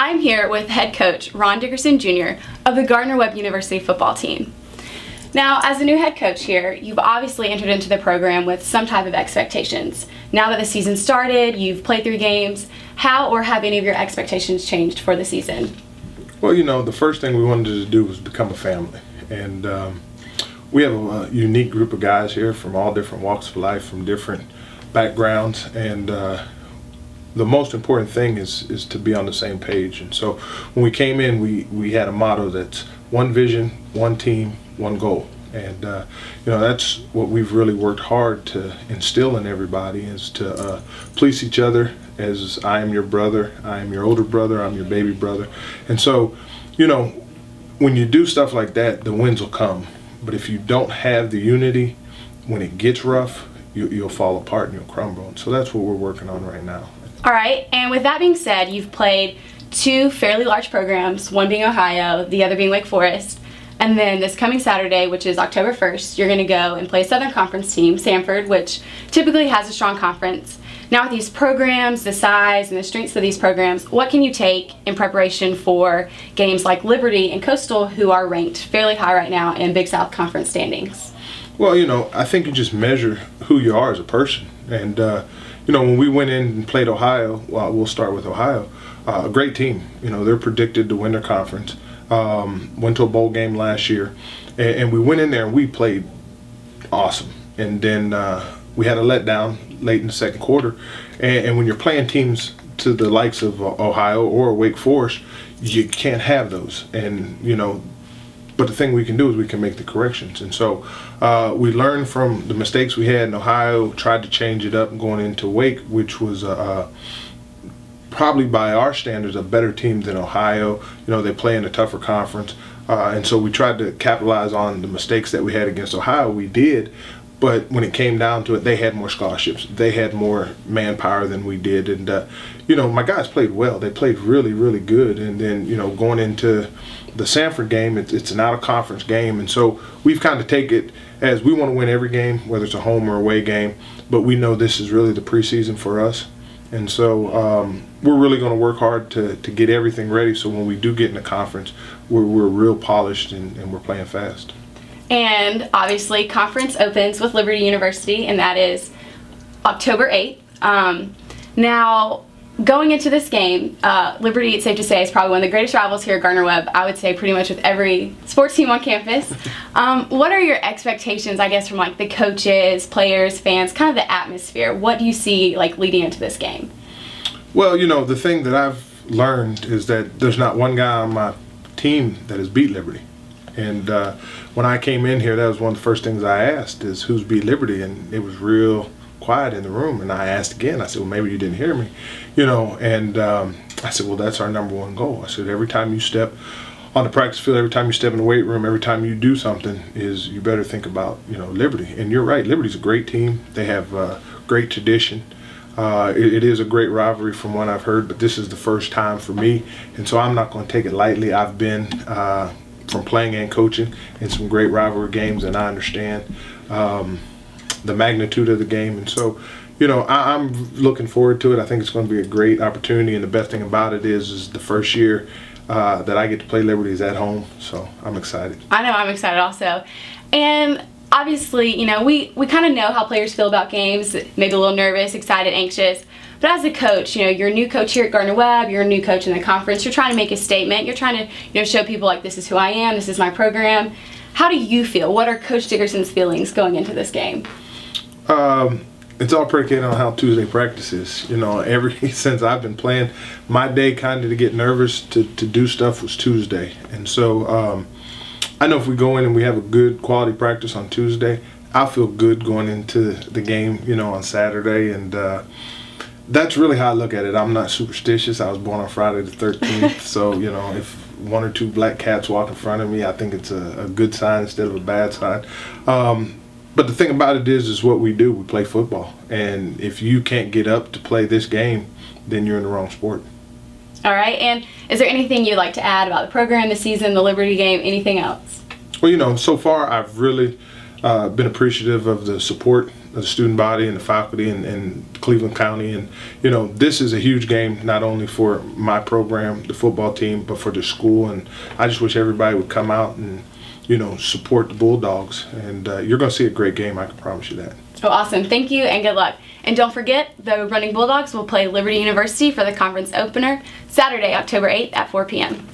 I'm here with head coach Ron Dickerson Jr. of the Gardner-Webb University football team. Now, as a new head coach here, you've obviously entered into the program with some type of expectations. Now that the season started, you've played 3 games, how or have any of your expectations changed for the season? Well, you know, the first thing we wanted to do was become a family. And we have a unique group of guys here from all different walks of life, from different backgrounds. And the most important thing is to be on the same page. And so when we came in, we had a motto that's one vision, one team, one goal. And you know, that's what we've really worked hard to instill in everybody, is to please each other, as I am your brother, I am your older brother, I'm your baby brother. And so, you know, when you do stuff like that, the wins will come. But if you don't have the unity, when it gets rough, you'll fall apart and you'll crumble. And so that's what we're working on right now. All right, and with that being said, you've played 2 fairly large programs, one being Ohio, the other being Wake Forest. And then this coming Saturday, which is October 1st, you're going to go and play a Southern Conference team, Samford, which typically has a strong conference. Now with these programs, the size and the strengths of these programs, what can you take in preparation for games like Liberty and Coastal, who are ranked fairly high right now in Big South Conference standings? Well, you know, I think you just measure who you are as a person. And, you know, when we went in and played Ohio, well, we'll start with Ohio, a great team. You know, they're predicted to win their conference. Went to a bowl game last year, and we went in there and we played awesome. And then we had a letdown late in the second quarter. And when you're playing teams to the likes of Ohio or Wake Forest, you can't have those. And, you know, but the thing we can do is we can make the corrections. And so we learned from the mistakes we had in Ohio, tried to change it up going into Wake, which was probably by our standards a better team than Ohio. You know, they play in a tougher conference. And so we tried to capitalize on the mistakes that we had against Ohio. We did. But when it came down to it, they had more scholarships. They had more manpower than we did. And, you know, my guys played well. They played really, really good. And then, you know, going into the Samford game, it's an out-of-conference game. And so we've kind of taken it as we want to win every game, whether it's a home or away game. But we know this is really the preseason for us. And so we're really going to work hard to get everything ready so when we do get in the conference, we're real polished and we're playing fast. And obviously, conference opens with Liberty University, and that is October 8th. Now, going into this game, Liberty, it's safe to say, is probably one of the greatest rivals here at Gardner-Webb. I would say pretty much with every sports team on campus. What are your expectations, I guess, from like the coaches, players, fans, kind of the atmosphere? What do you see like leading into this game? Well, you know, the thing that I've learned is that there's not one guy on my team that has beat Liberty. And when I came in here, that was one of the first things I asked is who's beat Liberty, and it was real quiet in the room. And I asked again, I said, well, maybe you didn't hear me, you know. And I said, well, that's our #1 goal. I said, every time you step on the practice field, every time you step in the weight room, every time you do something, is you better think about, you know, Liberty. And you're right, Liberty's a great team. They have great tradition. It is a great rivalry from what I've heard, but this is the first time for me, and so I'm not going to take it lightly. I've been from playing and coaching in some great rivalry games, and I understand the magnitude of the game. And so, you know, I'm looking forward to it. I think it's going to be a great opportunity, and the best thing about it is the first year that I get to play Liberty is at home, so I'm excited. I know I'm excited also. And obviously, you know, we kind of know how players feel about games, maybe a little nervous, excited, anxious. But as a coach, you know, you're a new coach here at Gardner-Webb, you're a new coach in the conference, you're trying to make a statement, you're trying to, you know, show people like this is who I am, this is my program. How do you feel? What are Coach Dickerson's feelings going into this game? It's all predicated on how Tuesday practice is. You know, since I've been playing, my day kind of to get nervous to do stuff was Tuesday. And so I know if we go in and we have a good quality practice on Tuesday, I'll feel good going into the game, you know, on Saturday. And that's really how I look at it. I'm not superstitious. I was born on Friday the 13th, so, you know, if 1 or 2 black cats walk in front of me, I think it's a good sign instead of a bad sign. But the thing about it is what we do. We play football, and if you can't get up to play this game, then you're in the wrong sport. All right, and is there anything you'd like to add about the program, the season, the Liberty game, anything else? Well, you know, so far I've really been appreciative of the support the student body and the faculty and Cleveland County. And, you know, this is a huge game, not only for my program, the football team, but for the school. And I just wish everybody would come out and, you know, support the Bulldogs. And you're going to see a great game, I can promise you that. Oh, awesome. Thank you and good luck. And don't forget, the Running Bulldogs will play Liberty University for the conference opener Saturday, October 8th at 4 p.m.